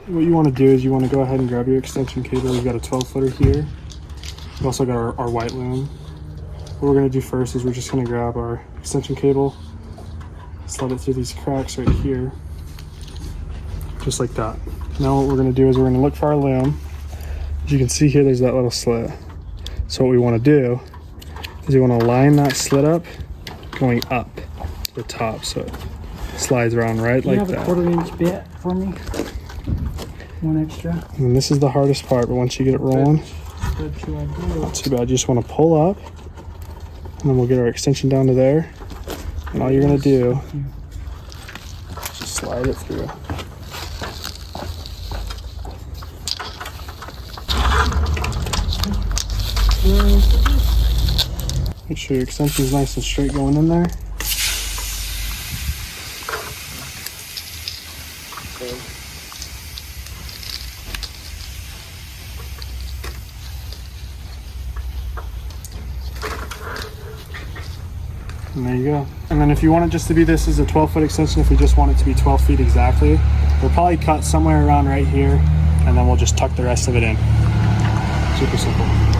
what you want to do is you want to go ahead and grab your extension cable. We've got a 12-footer here. We've also got our white loom. What we're going to do first is we're just going to grab our extension cable, slide it through these cracks right here, just like that. Now what we're going to do is we're going to look for our loom. As you can see here, there's that little slit. So what we want to do is we want to line that slit up going up to the top, so it slides around right like that. Do you have a 1/4 inch bit for me? One extra. And this is the hardest part, but once you get it rolling, not too bad. You just want to pull up, and then we'll get our extension down to there. And all you're going to do is just slide it through. Make sure your extension is nice and straight going in there. And there you go. And then if you want it just to be, this is a 12-foot extension. If we just want it to be 12 feet exactly, we'll probably cut somewhere around right here, and then we'll just tuck the rest of it in. Super simple.